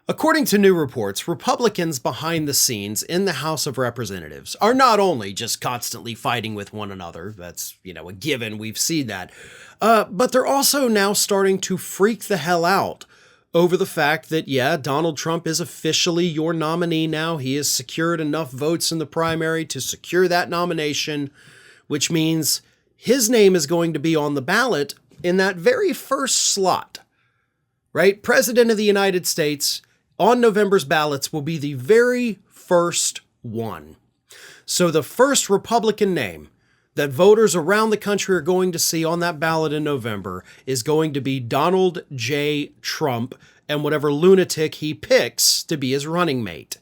According to new reports, Republicans behind the scenes in the House of Representatives are not only just constantly fighting with one another, that's, a given, we've seen that, but they're also now starting to freak the hell out over the fact that, Donald Trump is officially your nominee now. He has secured enough votes in the primary to secure that nomination, which means his name is going to be on the ballot in that very first slot, right? President of the United States on November's ballots will be the very first one. So the first Republican name that voters around the country are going to see on that ballot in November is going to be Donald J. Trump and whatever lunatic he picks to be his running mate.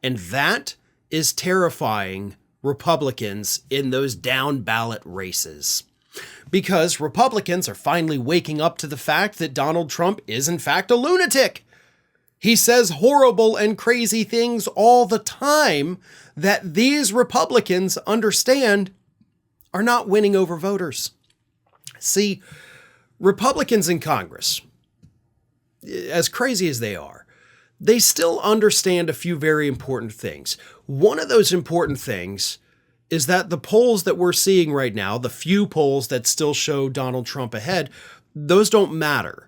And that is terrifying Republicans in those down-ballot races. Because Republicans are finally waking up to the fact that Donald Trump is in fact a lunatic. He says horrible and crazy things all the time that these Republicans understand are not winning over voters. See, Republicans in Congress, as crazy as they are, they still understand a few very important things. One of those important things is that the polls that we're seeing right now, the few polls that still show Donald Trump ahead, those don't matter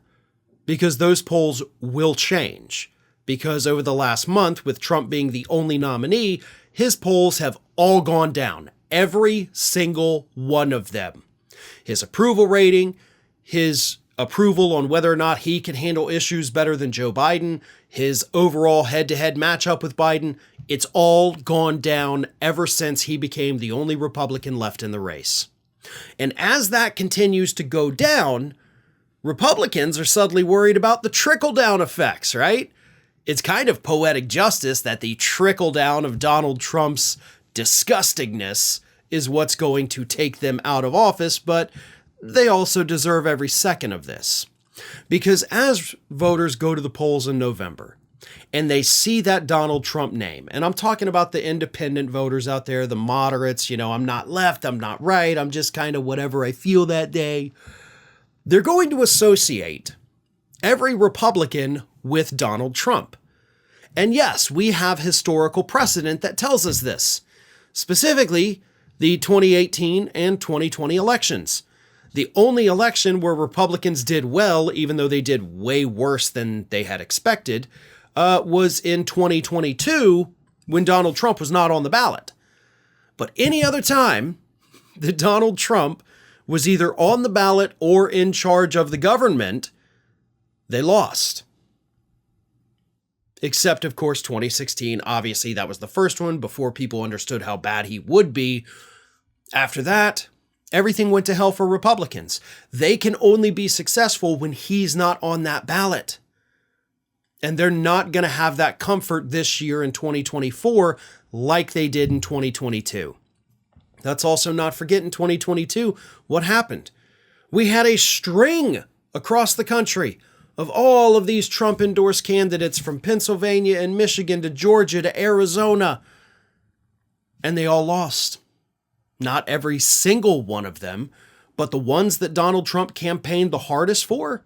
because those polls will change. Because over the last month, with Trump being the only nominee, his polls have all gone down. Every single one of them. His approval rating, his approval on whether or not he can handle issues better than Joe Biden, his overall head-to-head matchup with Biden, it's all gone down ever since he became the only Republican left in the race. And as that continues to go down, Republicans are suddenly worried about the trickle-down effects, right? It's kind of poetic justice that the trickle-down of Donald Trump's disgustingness is what's going to take them out of office, but they also deserve every second of this. Because as voters go to the polls in November, and they see that Donald Trump name, and I'm talking about the independent voters out there, the moderates, I'm not left, I'm not right, I'm just kind of whatever I feel that day, they're going to associate every Republican with Donald Trump. And yes, we have historical precedent that tells us this. Specifically, the 2018 and 2020 elections. The only election where Republicans did well, even though they did way worse than they had expected, was in 2022 when Donald Trump was not on the ballot. But any other time that Donald Trump was either on the ballot or in charge of the government, they lost. Except, of course, 2016. Obviously, that was the first one before people understood how bad he would be. After that, everything went to hell for Republicans. They can only be successful when he's not on that ballot. And they're not going to have that comfort this year in 2024 like they did in 2022. Let's also not forget in 2022 what happened. We had a string across the country of all of these Trump-endorsed candidates from Pennsylvania and Michigan to Georgia to Arizona. And they all lost. Not every single one of them, but the ones that Donald Trump campaigned the hardest for,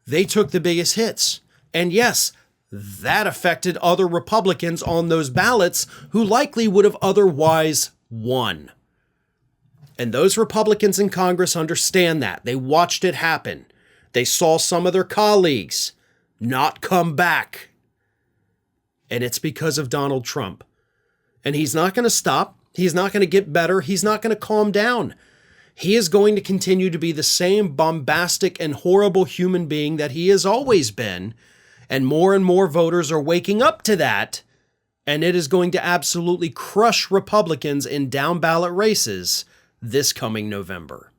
they took the biggest hits. And yes, that affected other Republicans on those ballots who likely would have otherwise won. And those Republicans in Congress understand that. They watched it happen. They saw some of their colleagues not come back. And it's because of Donald Trump. And he's not going to stop. He's not going to get better. He's not going to calm down. He is going to continue to be the same bombastic and horrible human being that he has always been. And more voters are waking up to that. And it is going to absolutely crush Republicans in down-ballot races this coming November.